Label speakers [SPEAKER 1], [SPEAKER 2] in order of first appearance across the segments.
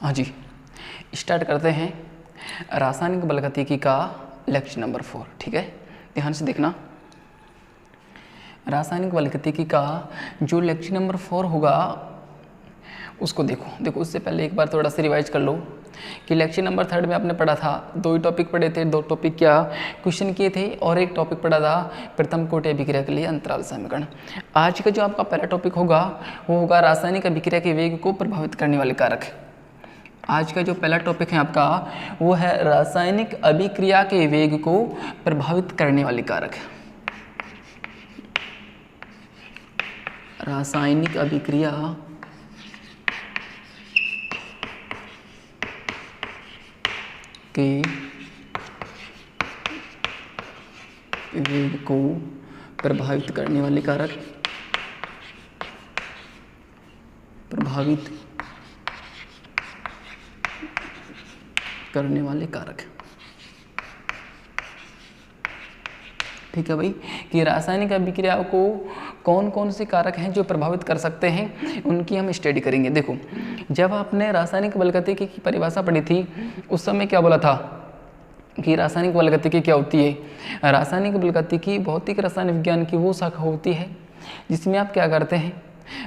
[SPEAKER 1] हाँ जी, स्टार्ट करते हैं रासायनिक बलगतिकी का लेक्चर नंबर 4। ठीक है, ध्यान से देखना। रासायनिक बलगतिकी का जो लेक्चर नंबर 4 होगा उसको देखो उससे पहले एक बार थोड़ा सा रिवाइज कर लो कि लेक्चर नंबर 3 में आपने पढ़ा था, 2 ही टॉपिक पढ़े थे, 2 टॉपिक क्या क्वेश्चन किए थे और एक टॉपिक पढ़ा था प्रथम कोटि अभिक्रिया के लिए अंतराल समीकरण। आज का जो आपका पहला टॉपिक होगा वो होगा रासायनिक अभिक्रिया के वेग को प्रभावित करने वाले कारक। आज का जो पहला टॉपिक है आपका वो है रासायनिक अभिक्रिया के वेग को प्रभावित करने वाले कारक। रासायनिक अभिक्रिया के वेग को प्रभावित करने वाले कारक, प्रभावित करने वाले कारक। ठीक है भाई, कि रासायनिक अभिक्रिया को कौन कौन से कारक हैं जो प्रभावित कर सकते हैं उनकी हम स्टडी करेंगे। देखो, जब आपने रासायनिक बलगतिकी की परिभाषा पढ़ी थी उस समय क्या बोला था कि रासायनिक बलगतिकी क्या होती है। रासायनिक बलगतिकी भौतिक रसायन विज्ञान की वो शाखा होती है जिसमें आप क्या करते हैं,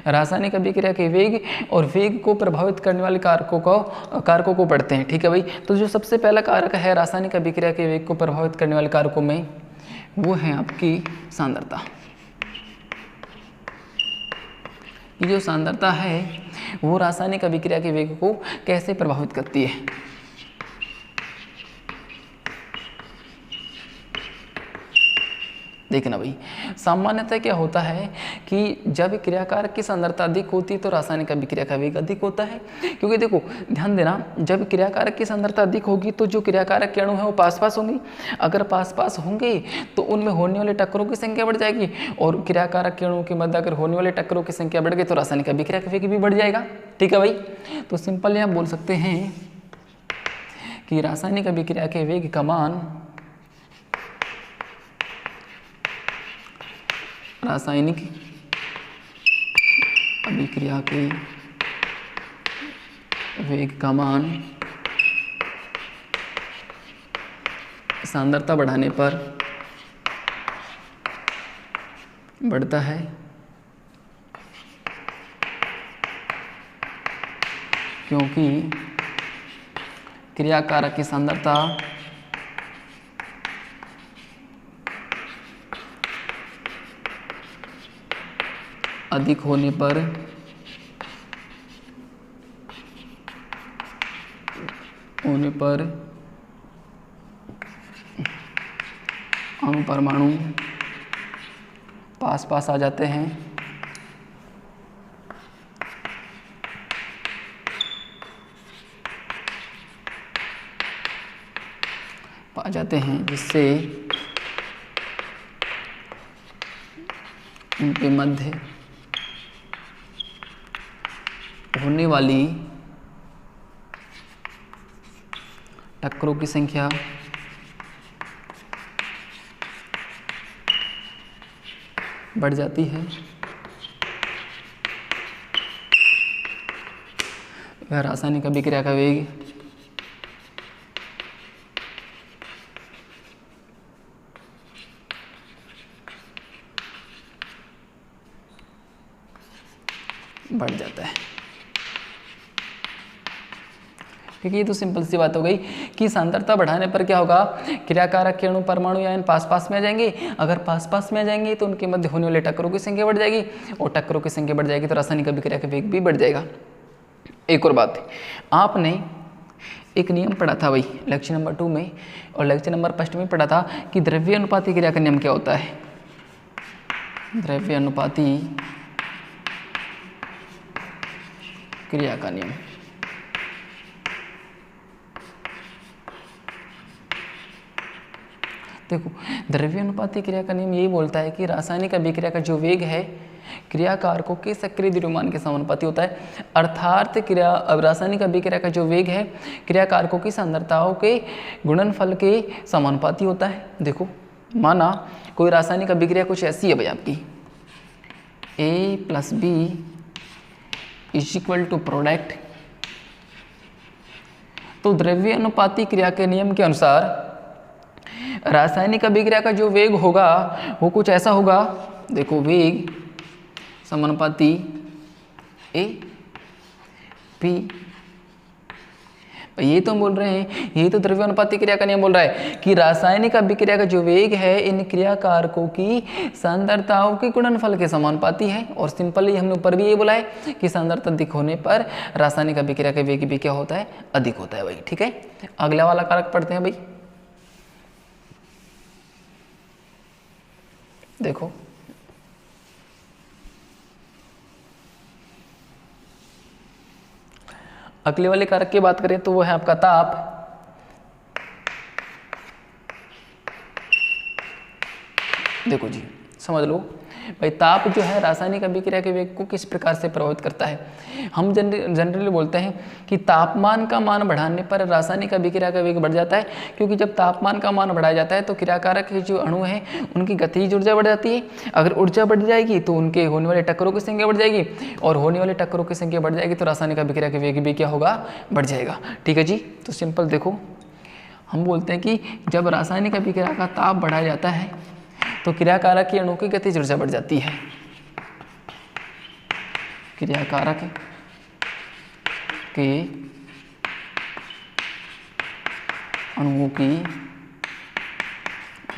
[SPEAKER 1] रासायनिक अभिक्रिया के वेग और वेग को प्रभावित करने वाले कारकों को पढ़ते हैं। ठीक है भाई, तो जो सबसे पहला कारक है रासायनिक अभिक्रिया के वेग को प्रभावित करने वाले कारकों में वो है आपकी सांद्रता। ये जो सांद्रता है वो रासायनिक अभिक्रिया के वेग को कैसे प्रभावित करती है। देखना भाई, सामान्यतः क्या होता है कि जब क्रियाकारक की सांद्रता अधिक होती है तो रासायनिक अभिक्रिया का वेग अधिक होता है। क्योंकि देखो ध्यान देना, जब क्रियाकारक की सांद्रता अधिक होगी तो जो क्रियाकारक के अणु हैं वो पास पास होंगे। अगर पास पास होंगे तो उनमें होने वाले टक्करों की संख्या बढ़ जाएगी और क्रियाकारक के अणुओं के मध्य अगर होने वाले टक्करों की संख्या बढ़ गई तो रासायनिक अभिक्रिया का वेग भी बढ़ जाएगा। ठीक है भाई, तो सिंपल यहाँ बोल सकते हैं कि रासायनिक अभिक्रिया के वेग का मान रासायनिक अभिक्रिया के वेग का मान सांद्रता बढ़ाने पर बढ़ता है, क्योंकि क्रियाकारक की सांद्रता अधिक होने पर अणु परमाणु पास पास आ जाते हैं, जिससे उनके मध्य होने वाली टक्करों की संख्या बढ़ जाती है। वह रासायनिक अभिक्रिया का वेग बढ़ जाता है। क्योंकि ये तो सिंपल सी बात हो गई कि सांद्रता बढ़ाने पर क्या होगा, क्रियाकारक के अणु परमाणु या पास पास में आ जाएंगे। अगर पास पास में आ जाएंगे तो उनके मध्य होने वाले टक्करों की संख्या बढ़ जाएगी और टक्करों की संख्या बढ़ जाएगी तो रासायनिक अभिक्रिया का वेग भी बढ़ जाएगा। एक और बात, आपने एक नियम पढ़ा था भाई लेक्चर नंबर 2 में और लेक्चर नंबर 1 में पढ़ा था कि द्रव्य अनुपाती क्रिया का नियम क्या होता है। द्रव्य अनुपाती क्रिया का नियम, देखो द्रव्यानुपाती क्रिया का नियम यही बोलता है कि रासायनिक अभिक्रिया का जो वेग है क्रियाकारकों के सक्रिय द्रव्यमान के समानुपाती होता है। अर्थात रासायनिक अभिक्रिया का जो वेग है क्रियाकारकों की सांद्रताओं के गुणनफल के समानुपाती होता है। देखो माना कोई रासायनिक अभिक्रिया कुछ ऐसी है भाई आपकी, A + B = प्रोडक्ट तो द्रव्य अनुपाती क्रिया के नियम के अनुसार रासायनिक अभिक्रिया का जो वेग होगा वो कुछ ऐसा होगा। देखो, वेग समानुपाती ए पी, ये तो हम बोल रहे हैं, ये तो द्रव्य अनुपाती क्रिया का नियम बोल रहा है कि रासायनिक अभिक्रिया का जो वेग है इन क्रिया कारकों की सांद्रताओं के गुणनफल के समानुपाती है। और सिंपली हमने ऊपर भी ये बोला है कि सांद्रता अधिक होने पर रासायनिक अभिक्रिया का वेग भी क्या होता है, अधिक होता है भाई। ठीक है, अगला वाला कारक पढ़ते हैं भाई। देखो, अगले वाले कारक की बात करें तो वो है आपका ताप। देखो जी, समझ लो भाई, ताप जो है रासायनिक अभिक्रिया के वेग को किस प्रकार से प्रभावित करता है। हम जनरली बोलते हैं कि तापमान का मान बढ़ाने पर रासायनिक अभिक्रिया का वेग बढ़ जाता है, क्योंकि जब तापमान का मान बढ़ाया जाता है तो क्रियाकारक के जो अणु हैं उनकी गतिज ऊर्जा बढ़ जाती है। अगर ऊर्जा बढ़ जाएगी तो उनके होने वाले टक्करों की संख्या बढ़ जाएगी, और होने वाले टक्करों की संख्या बढ़ जाएगी तो रासायनिक अभिक्रिया का वेग भी क्या होगा, बढ़ जाएगा। ठीक है जी, तो सिंपल देखो, हम बोलते हैं कि जब रासायनिक अभिक्रिया का ताप बढ़ाया जाता है तो क्रियाकारक की अणु की गतिज ऊर्जा बढ़ जाती है। क्रियाकारक के अणुओं की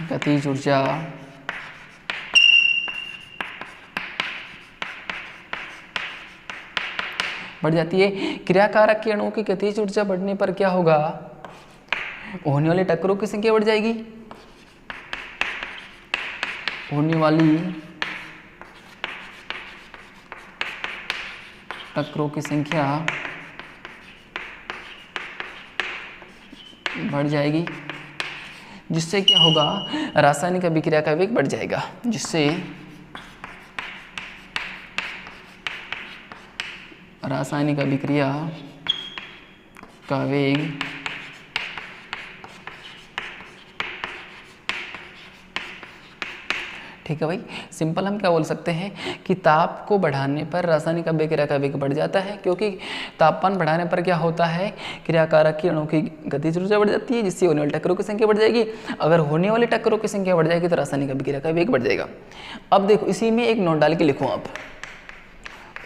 [SPEAKER 1] गतिज ऊर्जा बढ़ जाती है। क्रियाकारक के अणुओं की गतिज ऊर्जा बढ़ने पर क्या होगा, होने वाले टक्करों की संख्या बढ़ जाएगी। होने वाली टक्करों की संख्या बढ़ जाएगी, जिससे क्या होगा, रासायनिक अभिक्रिया का वेग बढ़ जाएगा, जिससे रासायनिक अभिक्रिया का वेग ठीक है भाई। सिंपल हम क्या बोल सकते हैं कि ताप को बढ़ाने पर रासायनिक अभिक्रिया का वेग बढ़ जाता है, क्योंकि तापमान बढ़ाने पर क्या होता है, क्रियाकारक की अणु की गतिज ऊर्जा बढ़ जाती है, जिससे होने वाले टक्करों की संख्या बढ़ जाएगी। अगर होने वाले टक्करों की संख्या बढ़ जाएगी तो रासायनिक अभिक्रिया का वेग बढ़ जाएगा। अब देखो, इसी में एक नोट डाल के लिखो आप।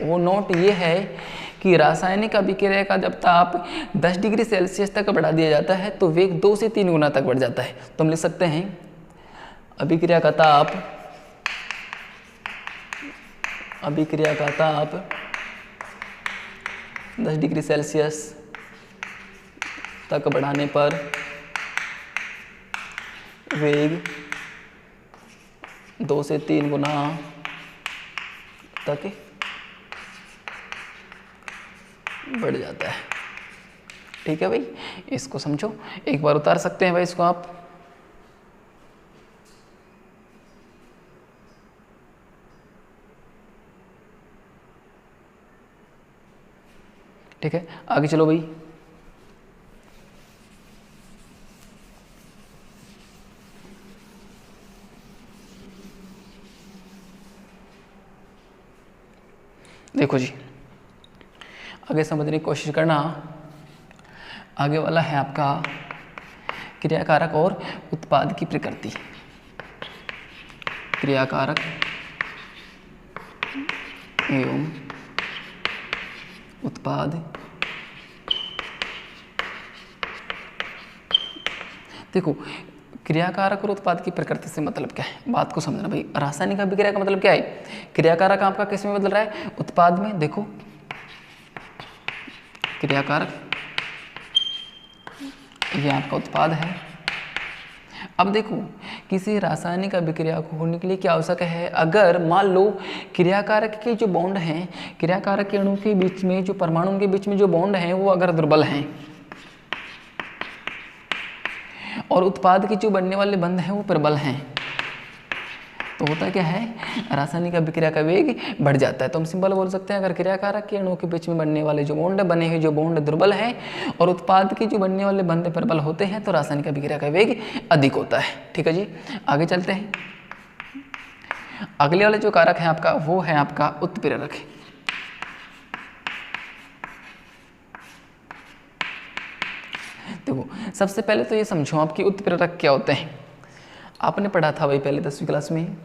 [SPEAKER 1] वो नोट ये है कि रासायनिक अभिक्रिया का जब ताप 10 डिग्री सेल्सियस तक बढ़ा दिया जाता है तो वेग 2 से 3 गुना तक बढ़ जाता है। तो हम लिख सकते हैं अभिक्रिया का ताप 10 डिग्री सेल्सियस तक बढ़ाने पर वेग 2 से 3 गुना तक बढ़ जाता है। ठीक है भाई, इसको समझो, एक बार उतार सकते हैं भाई इसको आप। ठीक है, आगे चलो भाई। देखो जी, आगे समझने की कोशिश करना। आगे वाला है आपका क्रियाकारक और उत्पाद की प्रकृति। क्रियाकारक एवं उत्पाद। देखो, क्रियाकारक और उत्पाद की प्रकृति से मतलब क्या है, बात को समझना भाई। रासायनिक अभिक्रिया का मतलब क्या है, क्रियाकारक आपका किस में बदल रहा है, उत्पाद में। देखो, क्रियाकारक ये आपका उत्पाद है। अब देखो, किसी रासायनिक अभिक्रिया को होने के लिए क्या आवश्यक है, अगर मान लो क्रियाकारक के जो बॉन्ड हैं, क्रियाकारक के अणु के बीच में, जो परमाणु के बीच में जो बॉन्ड हैं वो अगर दुर्बल हैं, और उत्पाद के जो बनने वाले बंध हैं वो प्रबल हैं, तो होता क्या है, रासायनिक अभिक्रिया का वेग बढ़ जाता है। तो हम सिंपल बोल सकते हैं, अगर क्रियाकारक के अणुओं के बीच में बनने वाले जो बॉन्ड बने हैं, जो बॉन्ड दुर्बल हैं, और उत्पाद के जो बनने वाले बंध प्रबल होते हैं, तो रासायनिक अभिक्रिया का वेग अधिक होता है। ठीक है जी, आगे चलते हैं। अगले वाले जो कारक है आपका, वो है आपका उत्प्रेरक। देखो सबसे पहले तो ये समझो आपकी उत्प्रेरक क्या होते हैं। आपने पढ़ा था भाई पहले 10वीं क्लास में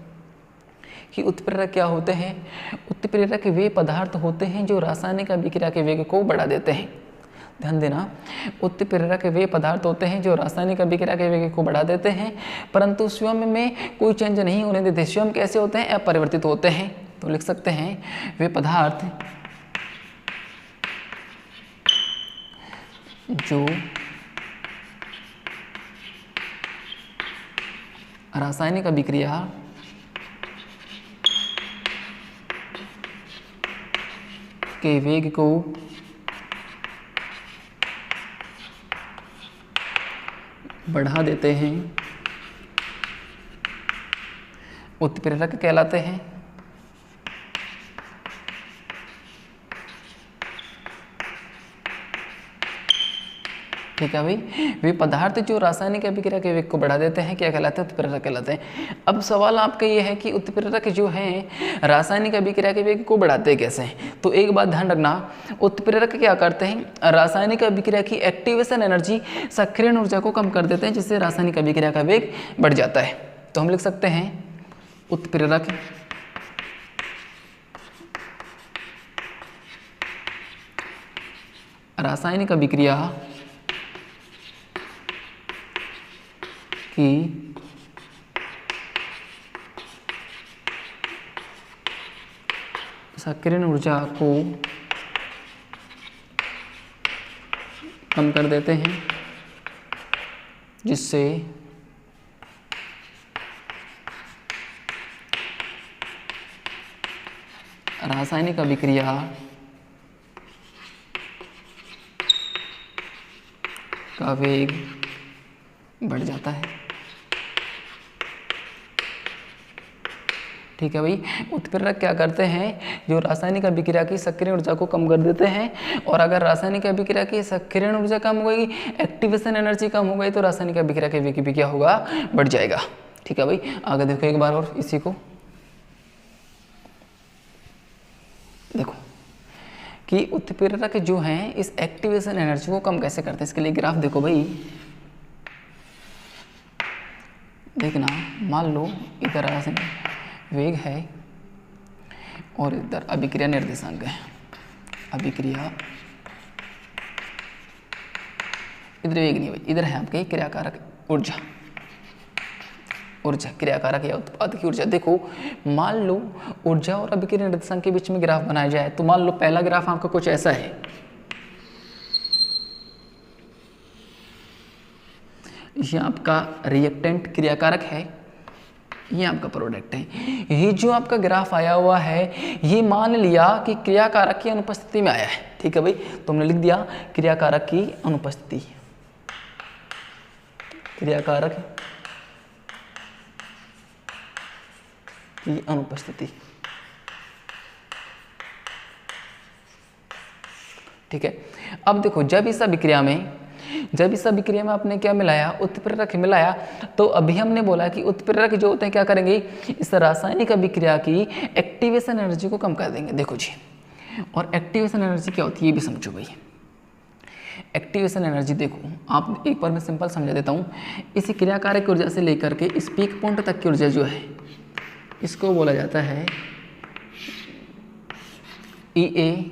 [SPEAKER 1] कि उत्प्रेरक क्या होते हैं। उत्प्रेरक वे पदार्थ होते हैं जो रासायनिक अभिक्रिया के वेग को बढ़ा देते हैं। ध्यान देना, उत्प्रेरक वे पदार्थ होते हैं जो रासायनिक अभिक्रिया के वेग को बढ़ा देते हैं परंतु स्वयं में कोई चेंज नहीं होने देते। स्वयं कैसे होते हैं? अपरिवर्तित होते हैं। तो लिख सकते हैं वे पदार्थ जो रासायनिक अभिक्रिया के वेग को बढ़ा देते हैं उत्प्रेरक कहलाते हैं। ठीक है भाई, वे पदार्थ जो रासायनिक अभिक्रिया के वेग को बढ़ा देते हैं क्या कहलाते हैं? उत्प्रेरक कहलाते हैं। अब सवाल आपका ये है कि उत्प्रेरक जो हैं रासायनिक अभिक्रिया के वेग को बढ़ाते कैसे हैं? तो एक बात ध्यान रखना, उत्प्रेरक क्या करते हैं? रासायनिक अभिक्रिया की एक्टिवेशन एनर्जी सक्रियण ऊर्जा को कम कर देते हैं जिससे रासायनिक अभिक्रिया का वेग बढ़ जाता है। तो हम लिख सकते हैं उत्प्रेरक रासायनिक अभिक्रिया की सक्रियण ऊर्जा को कम कर देते हैं जिससे रासायनिक अभिक्रिया का वेग बढ़ जाता है। ठीक है भाई, उत्प्रेरक क्या करते हैं? जो रासायनिक अभिक्रिया की सक्रियण ऊर्जा को कम कर देते हैं और अगर रासायनिक अभिक्रिया की सक्रियण ऊर्जा कम हो गई, एक्टिवेशन एनर्जी कम हो गई तो रासायनिक अभिक्रिया के वेग भी क्या होगा? बढ़ जाएगा। ठीक है भाई, आगे देखो एक बार और इसी को देखो कि उत्प्रेरक जो हैं इस एक्टिवेशन एनर्जी को कम कैसे करते हैं। इसके लिए ग्राफ देखो भाई, देखना, मान लो इधर रासायनिक वेग है और इधर अभिक्रिया निर्देशांक है। अभिक्रिया इधर वेग नहीं भाई, इधर है आपके क्रियाकारक ऊर्जा, क्रियाकारक या उत्पाद की ऊर्जा। देखो मान लो ऊर्जा और अभिक्रिया निर्देशांक के बीच में ग्राफ बनाया जाए तो मान लो पहला ग्राफ आपका कुछ ऐसा है, ये आपका रिएक्टेंट क्रियाकारक है, ये आपका प्रोडक्ट है। ये जो आपका ग्राफ आया हुआ है ये मान लिया कि क्रियाकारक की अनुपस्थिति में आया है। ठीक है भाई, तो हमने लिख दिया क्रियाकारक की अनुपस्थिति, क्रियाकारक की अनुपस्थिति। ठीक है, अब देखो जब इस अभिक्रिया में आपने क्या मिलाया? उत्प्रेरक मिलाया। तो अभी हमने बोला कि उत्प्रेरक जो होते हैं क्या करेंगे? इस रासायनिक अभिक्रिया की एक्टिवेशन एनर्जी को कम कर देंगे। देखो जी, और एक्टिवेशन एनर्जी क्या होती है ये भी समझो भाई। एक्टिवेशन एनर्जी देखो, आप एक बार मैं सिंपल समझा देता हूँ। इस क्रियाकारक ऊर्जा से लेकर के इस पीक पॉइंट तक की ऊर्जा जो है इसको बोला जाता है EA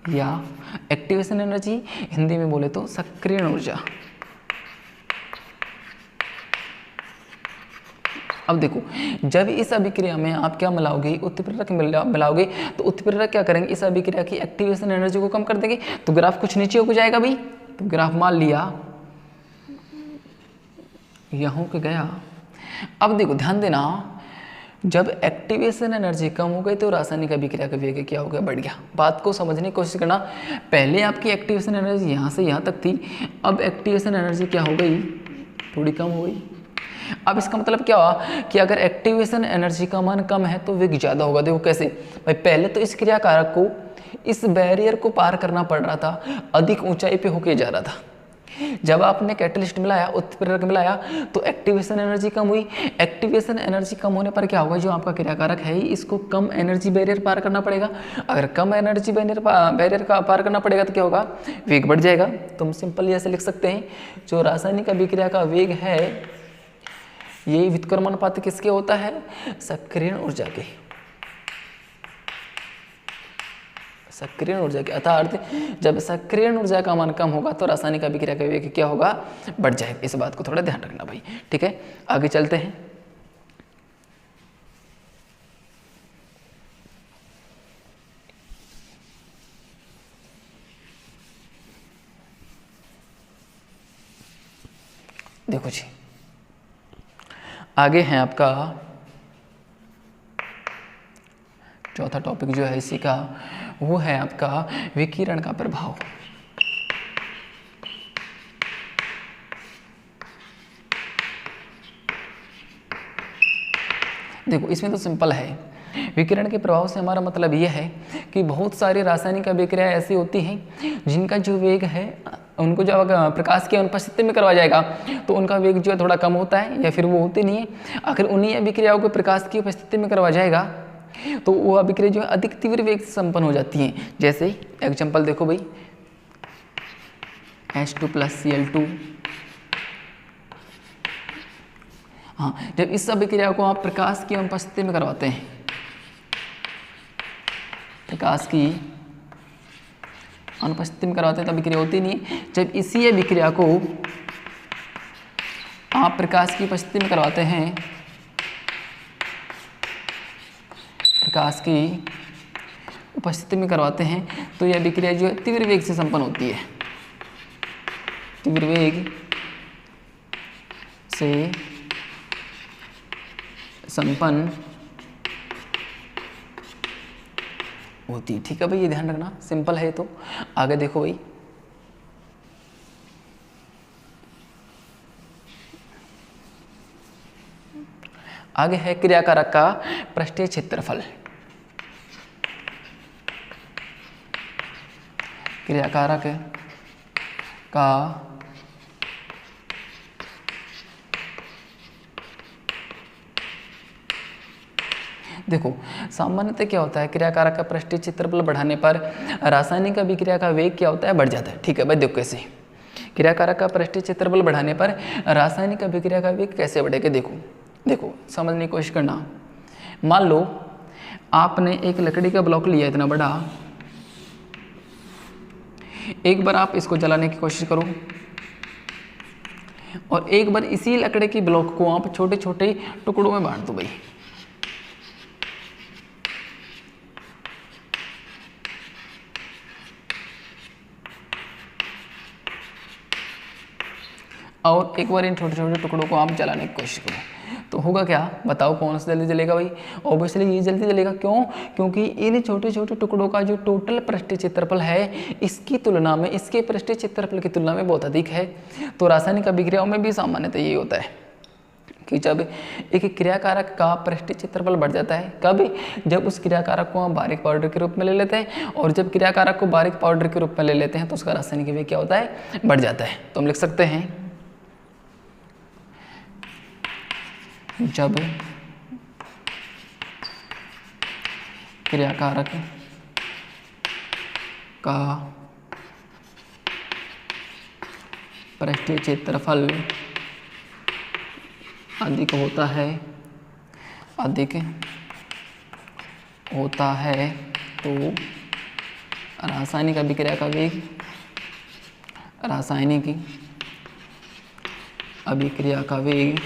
[SPEAKER 1] या एक्टिवेशन एनर्जी, हिंदी में बोले तो सक्रियण ऊर्जा। अब देखो जब इस अभिक्रिया में आप क्या मिलाओगे? उत्प्रेरक मिलाओगे तो उत्प्रेरक क्या करेंगे? इस अभिक्रिया की एक्टिवेशन एनर्जी को कम कर देंगे तो ग्राफ कुछ नीचे हो जाएगा भाई। तो ग्राफ मान लिया यहाँ के गया। अब देखो ध्यान देना, जब एक्टिवेशन एनर्जी कम हो गई तो रासायनिक अभिक्रिया का वेग क्या हो गया? बढ़ गया। बात को समझने की कोशिश करना, पहले आपकी एक्टिवेशन एनर्जी यहाँ से यहाँ तक थी, अब एक्टिवेशन एनर्जी क्या हो गई? थोड़ी कम हो गई। अब इसका मतलब क्या हुआ कि अगर एक्टिवेशन एनर्जी का मान कम है तो वेग ज़्यादा होगा। देखो कैसे भाई, पहले तो इस क्रियाकारक को इस बैरियर को पार करना पड़ रहा था, अधिक ऊंचाई पे होके जा रहा था, जब आपने कैटलिस्ट मिलाया, उत्प्रेरक मिलाया, तो एक्टिवेशन एनर्जी कम हुई। एक्टिवेशन एनर्जी कम होने पर क्या होगा, जो आपका क्रियाकारक है इसको कम एनर्जी बैरियर पार करना पड़ेगा। अगर कम एनर्जी बैरियर का पार करना पड़ेगा तो क्या होगा, वेग बढ़ जाएगा। तो हम सिंपल ऐसे लिख सकते हैं, जो रासायनिक अभिक्रिया का वेग है ये व्युत्क्रमानुपाती किसके होता है, सक्रियण ऊर्जा के, सक्रियण ऊर्जा के। अर्थात जब सक्रियण ऊर्जा का मान कम होगा तो रासायनिक अभिक्रिया का वेग क्या होगा, बढ़ जाएगा। इस बात को थोड़ा ध्यान रखना भाई, ठीक है। आगे चलते हैं। देखो जी, आगे है आपका चौथा टॉपिक जो है इसी का, वो है आपका विकिरण का प्रभाव। देखो इसमें तो सिंपल है, विकिरण के प्रभाव से हमारा मतलब यह है कि बहुत सारी रासायनिक अभिक्रियाएं ऐसी होती हैं जिनका जो वेग है, उनको जो प्रकाश की अनुपस्थिति में करवाया जाएगा तो उनका वेग जो है थोड़ा कम होता है, या फिर वो होती नहीं है। अगर उन्हीं अभिक्रियाओं को प्रकाश की उपस्थिति में करवाया जाएगा तो वो अभिक्रिया जो है अधिक तीव्र वेग से संपन्न हो जाती हैं। जैसे एग्जाम्पल देखो भाई, H2+Cl2, हाँ, जब इस अभिक्रिया को आप प्रकाश की अनुपस्थिति में करवाते हैं, प्रकाश की अनुपस्थिति में करवाते हैं तो अभिक्रिया होती नहीं है। जब इसी अभिक्रिया को आप प्रकाश की उपस्थिति में करवाते हैं, प्रकाश की उपस्थिति में करवाते हैं, तो यह अभिक्रिया जो है तीव्र वेग से संपन्न होती है, तीव्र वेग से संपन्न होती है। ठीक है भाई, ये ध्यान रखना, सिंपल है। तो आगे देखो भाई, आगे है क्रियाकारक का पृष्ठीय क्षेत्रफल। क्रियाकारक का देखो सामान्यतः क्या होता है, क्रियाकारक का पृष्ठीय क्षेत्रफल बढ़ाने पर रासायनिक अभिक्रिया का वेग क्या होता है, बढ़ जाता है। ठीक है भाई, देखो कैसे क्रियाकारक का पृष्ठीय क्षेत्रफल बढ़ाने पर रासायनिक अभिक्रिया का वेग कैसे बढ़ेगा। देखो समझने की कोशिश करना। मान लो आपने एक लकड़ी का ब्लॉक लिया इतना बड़ा, एक बार आप इसको जलाने की कोशिश करो और एक बार इसी लकड़ी की ब्लॉक को आप छोटे छोटे टुकड़ों में बांट दो भाई। और एक बार इन छोटे छोटे टुकड़ों को आप जलाने की कोशिश करो, तो होगा क्या, बताओ कौन सा जल्दी जलेगा भाई। ऑब्वियसली ये जल्दी जलेगा। क्यों? क्योंकि इन छोटे छोटे टुकड़ों का जो टोटल पृष्ठीय क्षेत्रफल है इसकी तुलना में, इसके पृष्ठीय क्षेत्रफल की तुलना में बहुत अधिक है। तो रासायनिक अभिक्रियाओं में भी सामान्यतः ये होता है कि जब एक क्रियाकारक का पृष्ठीय क्षेत्रफल बढ़ जाता है, कब, जब उस क्रियाकारक को हम बारीक पाउडर के रूप में ले लेते हैं, और जब क्रियाकारक को बारीक पाउडर के रूप में ले लेते हैं तो उसका रासायनिक वेग क्या होता है, बढ़ जाता है। तो हम लिख सकते हैं, जब क्रियाकारक का पृष्ठीय क्षेत्रफल अधिक होता है, तो रासायनिक अभिक्रिया का वेग, रासायनिक अभिक्रिया का वेग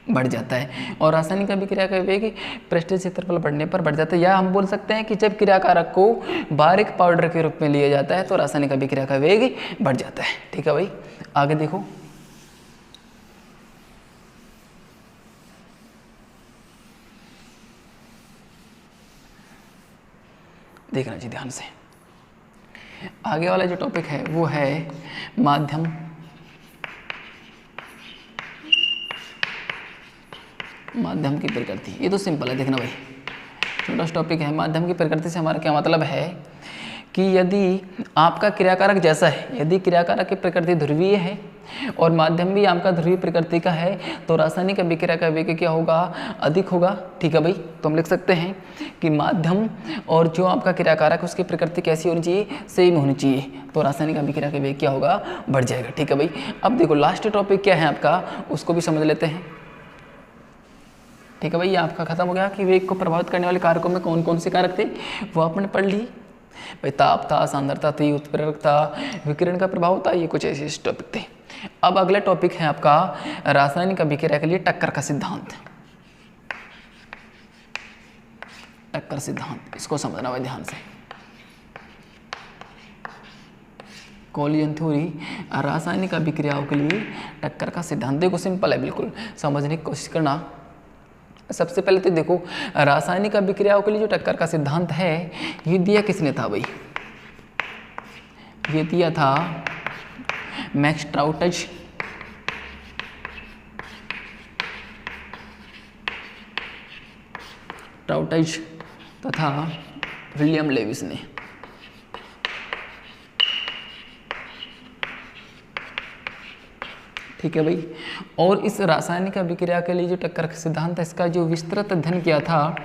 [SPEAKER 1] बढ़ जाता है। और रासायनिक अभिक्रिया का वेग पृष्ठीय क्षेत्रफल बढ़ने पर बढ़ जाता है। या हम बोल सकते हैं कि जब क्रियाकारक को बारीक पाउडर के रूप में लिया जाता है तो रासायनिक अभिक्रिया का वेग बढ़ जाता है। ठीक है भाई, आगे देखो, देखना जी ध्यान से। आगे वाला जो टॉपिक है वो है माध्यम की प्रकृति। ये तो सिंपल है, देखना भाई, छोटा सा टॉपिक है। माध्यम की प्रकृति से हमारा क्या मतलब है कि यदि आपका क्रियाकारक जैसा है, यदि क्रियाकारक की प्रकृति ध्रुवीय है और माध्यम भी आपका ध्रुवीय प्रकृति का है, तो रासायनिक अभिक्रिया का वेग क्या होगा, अधिक होगा। ठीक है भाई, तो हम लिख सकते हैं कि माध्यम और जो आपका क्रियाकारक उसकी प्रकृति कैसी होनी चाहिए, सेम होनी चाहिए, तो रासायनिक अभिक्रिया का वेग क्या होगा, बढ़ जाएगा। ठीक है भाई, अब देखो लास्ट टॉपिक क्या है आपका, उसको भी समझ लेते हैं। ठीक है भाई, ये आपका खत्म हो गया कि वेग को प्रभावित करने वाले कारकों में कौन कौन से कारक थे, वो आपने पढ़ ली भाई। ताप था, सांद्रता थी, उत्प्रेरक था, विकिरण का प्रभाव था, ये कुछ ऐसे टॉपिक थे। अब अगला टॉपिक है आपका रासायनिक अभिक्रिया के लिए टक्कर का सिद्धांत। टक्कर सिद्धांत, इसको समझना भाई ध्यान से। कोलियन थ्योरी रासायनिक अभिक्रियाओं के लिए टक्कर का सिद्धांत। देखो सिंपल है बिल्कुल, समझने की कोशिश करना। सबसे पहले तो देखो रासायनिक अभिक्रियाओं के लिए जो टक्कर का सिद्धांत है, ये दिया किसने था भाई, ये दिया था मैक्स ट्राउटज तथा विलियम लेविस ने। ठीक है भाई, और इस रासायनिक अभिक्रिया के लिए जो टक्कर का सिद्धांत है, इसका जो विस्तृत अध्ययन किया था,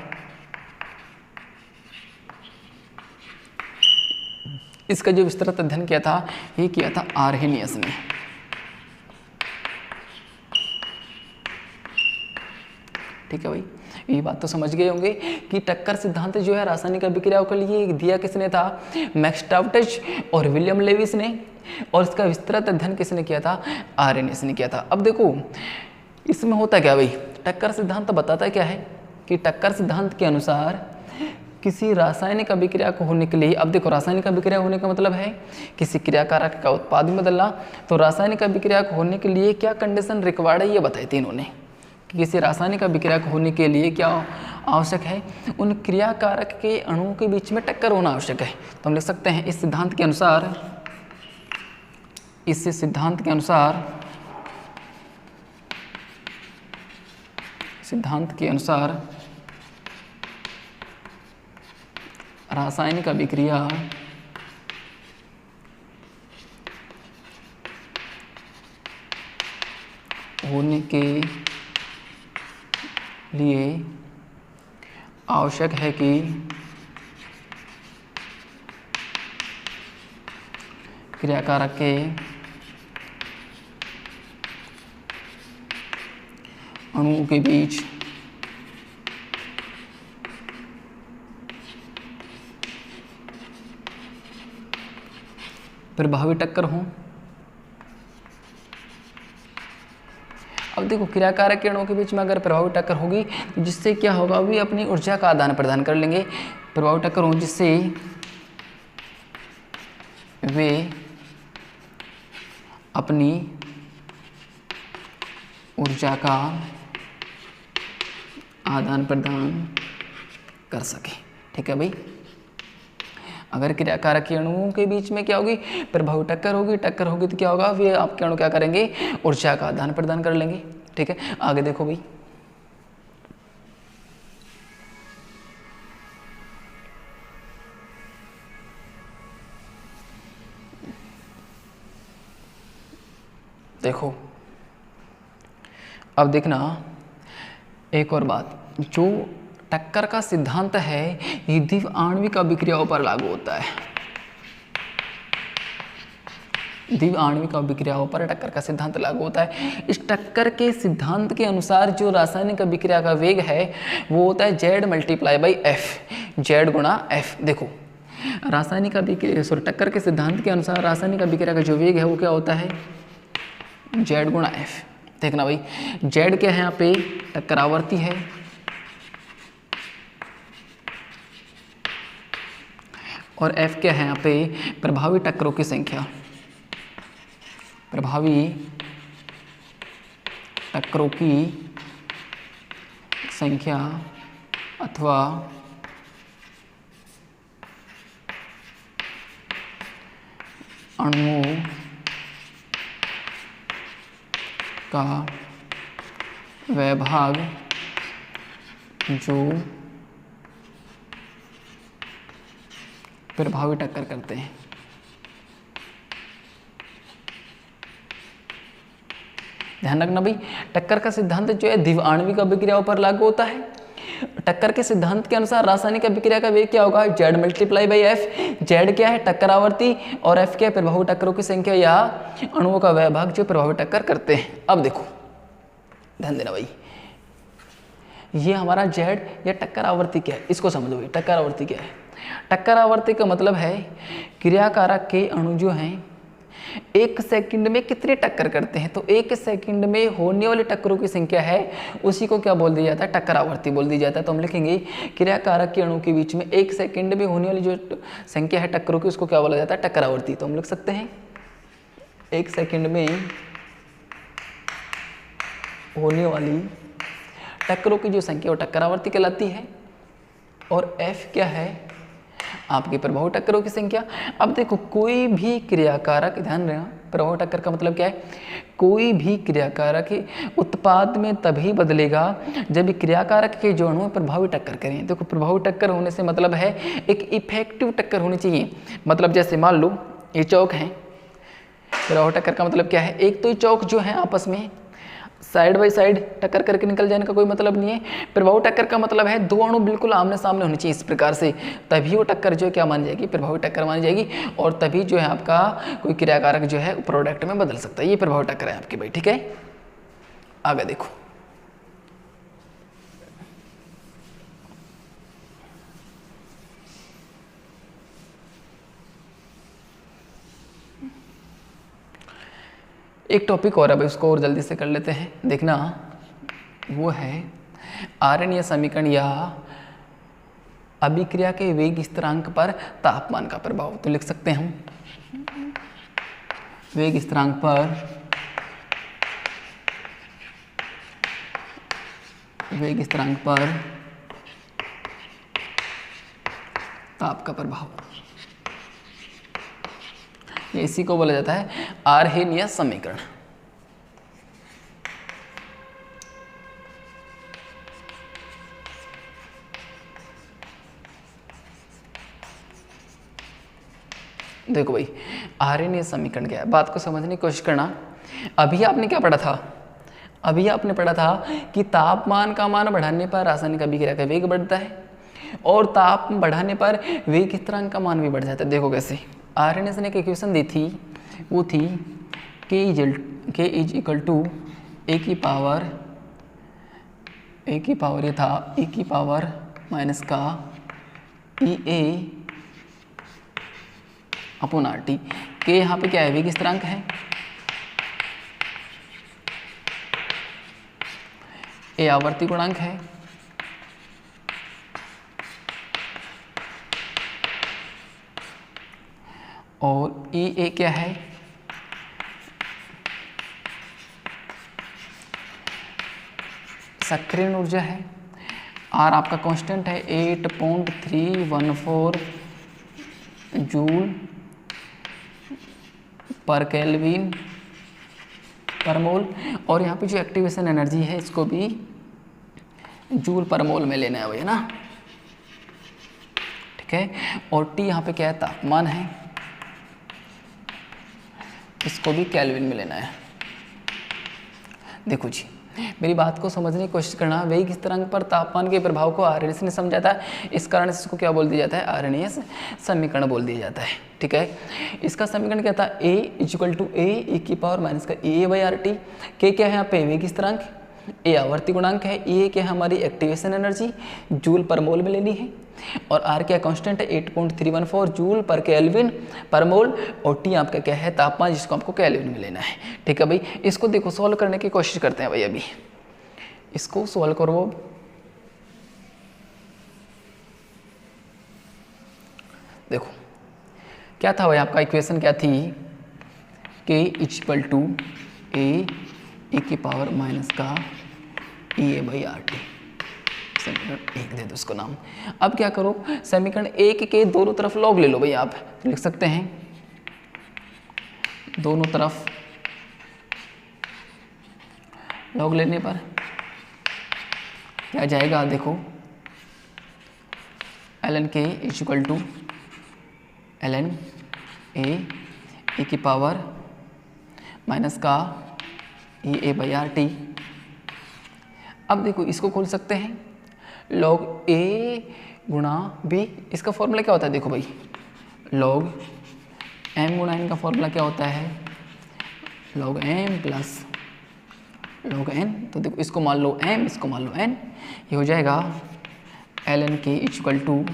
[SPEAKER 1] इसका जो विस्तृत अध्ययन किया था, ये किया था आर्हेनियस ने। ठीक है भाई, ये बात तो समझ गए होंगे कि टक्कर सिद्धांत जो है रासायनिक अभिक्रियाओं के लिए दिया किसने था, मैक्स ट्राउटज और विलियम लेविस ने, और इसका विस्तृत अध्ययन किसने किया था, आर्हेनियस ने किया था। अब देखो इसमें होता क्या भाई, टक्कर सिद्धांत बताता क्या है कि टक्कर सिद्धांत के अनुसार किसी रासायनिक अभिक्रिया को होने के लिए, अब देखो रासायनिक अभिक्रिया होने का मतलब है किसी क्रियाकारक का उत्पाद में बदलना, तो रासायनिक अभिक्रिया को होने के लिए क्या कंडीशन रिक्वायर्ड है, ये बताई थी इन्होंने कि किसी रासायनिक अभिक्रिया को होने के लिए क्या आवश्यक है, उन क्रियाकारक के अणुओं के बीच में टक्कर होना आवश्यक है। तो हम लिख सकते हैं इस सिद्धांत के अनुसार, इस सिद्धांत के अनुसार रासायनिक अभिक्रिया होने के लिए आवश्यक है कि क्रियाकारक के अणुओं के बीच प्रभावी टक्कर हो। अब देखो क्रियाकारक के अणुओं के बीच में अगर प्रभावी टक्कर होगी तो जिससे क्या होगा, वे अपनी ऊर्जा का आदान प्रदान कर लेंगे। प्रभावी टक्कर हो जिससे वे अपनी ऊर्जा का आदान प्रदान कर सके। ठीक है भाई, अगर क्रियाकारक के अणुओं के बीच में क्या होगी, प्रभावी टक्कर होगी, टक्कर होगी तो क्या होगा, वे आपके अणु क्या करेंगे, ऊर्जा का आदान प्रदान कर लेंगे। ठीक है, आगे देखो भाई, देखो अब देखना एक और बात, जो टक्कर का सिद्धांत है ये द्विव आणविक अभिक्रियाओं पर लागू होता है। द्विव आणविक अभिक्रियाओं पर टक्कर का सिद्धांत लागू होता है। इस टक्कर के सिद्धांत के अनुसार जो रासायनिक अभिक्रिया का वेग है वो होता है Z multiply by F, Z गुणा F। देखो रासायनिक अभिक्रिया टक्कर के सिद्धांत के अनुसार रासायनिक अभिक्रिया का जो वेग है वो क्या होता है, Z गुणा F। देखना भाई, Z क्या है यहाँ पे, टक्कर आवर्ती है, और F क्या है यहाँ पे, प्रभावी टक्करों की संख्या, प्रभावी टक्करों की संख्या अथवा अणुओं का वह भाग जो प्रभावी टक्कर करते हैं। ध्यान रखना भाई, टक्कर का सिद्धांत जो है द्विआण्विक अभिक्रियाओं पर लागू होता है। टक्कर के सिद्धांत के अनुसार रासायनिक अभिक्रिया का वेग क्या होगा, Z multiply by F. Z क्या है, टक्कर आवर्ती, और F क्या है, प्रभावी टक्करों की संख्या या अणुओं का वह भाग जो प्रभावी टक्कर करते हैं। अब देखो ध्यान देना भाई, ये हमारा Z या टक्कर आवर्ती क्या है, इसको समझो भाई। टक्कर आवर्ती क्या है, टक्कर आवर्ती का मतलब है क्रियाकारक के अणु जो हैं 1 सेकंड में कितने टक्कर करते हैं। तो 1 सेकंड में होने वाली टक्करों की संख्या है, उसी को क्या बोल दिया जाता है, टक्कर आवर्ती बोल दिया जाता है। तो हम लिखेंगे क्रियाकारक के अणु के बीच में 1 सेकंड में होने वाली जो संख्या है टक्करों की, उसको क्या बोला जाता है, टक्कर आवर्ती। तो हम लिख सकते हैं 1 सेकंड में होने वाली टक्करों की जो संख्या वो टक्कर आवर्ती कहलाती है। और F क्या है, आपकी प्रभावी टक्करों की संख्या। अब देखो कोई भी क्रियाकारक, ध्यान रखना प्रभावी टक्कर का मतलब क्या है, कोई भी क्रियाकारक उत्पाद में तभी बदलेगा जब क्रियाकारक के जो अणु प्रभावी टक्कर करें। देखो प्रभावी टक्कर होने से मतलब है एक इफेक्टिव टक्कर होनी चाहिए। मतलब जैसे मान लो ये चौक हैं, प्रभावी टक्कर का मतलब क्या है, एक तो ये चौक जो है आपस में साइड बाई साइड टक्कर करके निकल जाने का कोई मतलब नहीं है। प्रभावी टक्कर का मतलब है दो अणु बिल्कुल आमने सामने होने चाहिए इस प्रकार से, तभी वो टक्कर जो है क्या मानी जाएगी, प्रभावी टक्कर मानी जाएगी। और तभी जो है आपका कोई क्रियाकारक जो है प्रोडक्ट में बदल सकता है। ये प्रभावी टक्कर है आपकी भाई, ठीक है। आगे देखो, एक टॉपिक और है भाई, उसको और जल्दी से कर लेते हैं। देखना वो है आरएनए समीकरण या अभिक्रिया के वेग स्थिरांक पर तापमान का प्रभाव। तो लिख सकते हैं हम वेग स्थिरांक पर ताप का प्रभाव, इसी को बोला जाता है आर्हेनियस समीकरण। देखो भाई आर्हेनियस समीकरण क्या है, बात को समझने की कोशिश करना। अभी आपने क्या पढ़ा था, अभी आपने पढ़ा था कि तापमान का मान बढ़ाने पर रासायनिक अभिक्रिया का वेग बढ़ता है और ताप बढ़ाने पर वेग स्थिरांक का मान भी बढ़ जाता है। देखो कैसे, आर्हेनियस ने एक इक्वेशन दी थी, वो थी k इज इक्वल टू ए की पावर ये था e की पावर माइनस का ई ए अपॉन आर टी। के यहाँ पे क्या है, वेग स्थिरांक है, ए आवर्ती गुणांक है, और ई ए क्या है, सक्रियण ऊर्जा है, आर आपका कांस्टेंट है 8.314 जूल पर केल्विन पर मोल। और यहाँ पे जो एक्टिवेशन एनर्जी है इसको भी जूल पर मोल में लेना है भैया ना, ठीक है। और टी यहाँ पे क्या है, तापमान है, इसको भी केल्विन में लेना है। देखो जी मेरी बात को समझने की कोशिश करना, वेग स्थिरांक पर तापमान के प्रभाव को आर्हेनियस ने समझा था, इस कारण से इसको क्या बोल दिया जाता है, आर्हेनियस समीकरण बोल दिया जाता है, ठीक है। इसका समीकरण क्या था, ए इक्वल टू ए की पावर माइनस का ए बाई आर टी। के क्या है यहाँ पे, वेग स्थिरांक, ए आवर्ती गुणांक है, ए क्या है हमारी एक्टिवेशन एनर्जी, जूल पर मोल में लेनी है, और आर क्या कांस्टेंट है 8.314 जूल पर केल्विन पर मोल, और टी आपका क्या है, तापमान, जिसको आपको केल्विन में लेना है, ठीक है भाई। इसको देखो सॉल्व करने की कोशिश करते हैं भाई, अभी इसको सॉल्व करो। देखो क्या था भाई आपका इक्वेशन, क्या थी, के इक्वल टू ए की पावर माइनस का ए बाई आर टी। समीकरण एक दे दो उसको नाम। अब क्या करो, समीकरण एक के दोनों तरफ लॉग ले लो भाई, आप लिख सकते हैं दोनों तरफ लॉग लेने पर क्या जाएगा, देखो ln के इक्वल टू ln ए की पावर माइनस का ए बाई आर टी। अब देखो इसको खोल सकते हैं, log ए गुणा बी, इसका फॉर्मूला क्या होता है देखो भाई, log m गुणा n का फॉर्मूला क्या होता है, log m plus log n। तो देखो इसको मान लो m, इसको मान लो n, ये हो जाएगा ln k equal to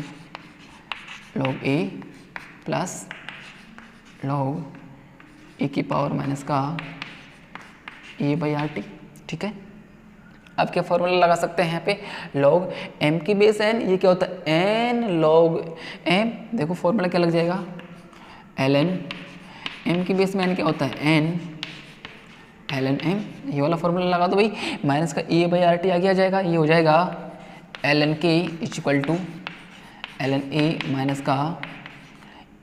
[SPEAKER 1] log a plus log A की पावर माइनस का ए बाई आर टी। ठीक है, अब क्या फॉर्मूला लगा सकते हैं यहाँ पे, log m की बेस n, ये क्या होता है n log m। देखो फॉर्मूला क्या लग जाएगा, ln m की बेस में n क्या होता है n ln m, ये वाला फॉर्मूला लगा दो भाई, माइनस का ए बाई आर टी आगे आ जाएगा, ये हो जाएगा ln k equal to ln a minus का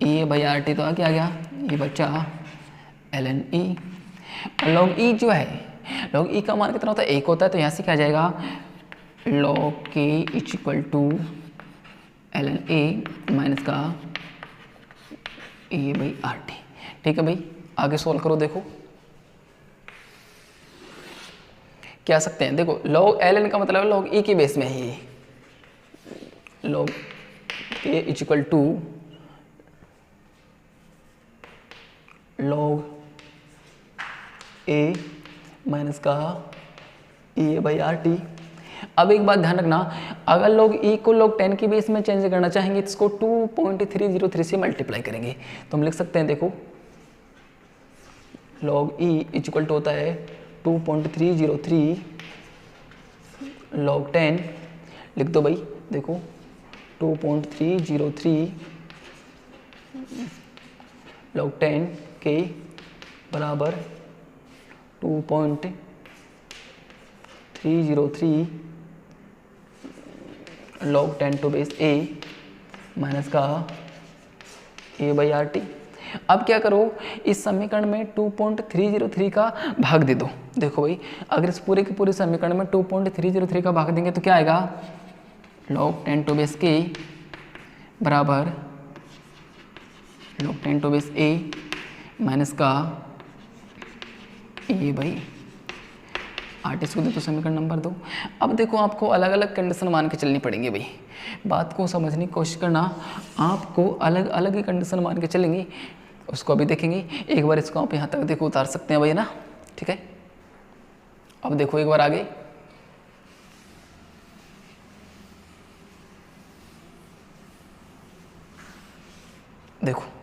[SPEAKER 1] ए बाई आर टी, तो आगे आ गया, ये बच्चा ln e। और log e जो है, log e का मान कितना होता है, 1 होता है, तो यहाँ से क्या आ जाएगा log k equal to ln a minus का ए बाई आर टी। ठीक है भाई, आगे सॉल्व करो, देखो क्या सकते हैं, देखो log ln का मतलब log e की बेस में है, ये log k equal to log a minus का ए बाई आर टी। अब एक बात ध्यान रखना, अगर log e को log 10 की बेस में चेंज करना चाहेंगे तो इसको 2.303 से मल्टीप्लाई करेंगे, तो हम लिख सकते हैं, देखो log e इक्वल टू होता है 2.303 log 10, लिख दो भाई, देखो 2.303 log 10 के बराबर 2.303 log 10 to base a minus का a बाई आर टी। अब क्या करो, इस समीकरण में 2.303 का भाग दे दो। देखो भाई, अगर इस पूरे के पूरे समीकरण में 2.303 का भाग देंगे तो क्या आएगा, log 10 टू बेस k बराबर log 10 to base a minus का ए बाई आर टी। इसको देखो समीकरण नंबर 2। अब देखो आपको अलग अलग कंडीशन मान के चलनी पड़ेंगी भाई, बात को समझने की कोशिश करना, आपको अलग अलग ही कंडीशन मान के चलेंगी, उसको अभी देखेंगे। एक बार इसको आप यहाँ तक देखो उतार सकते हैं भाई, है ना। ठीक है, अब देखो एक बार आगे, देखो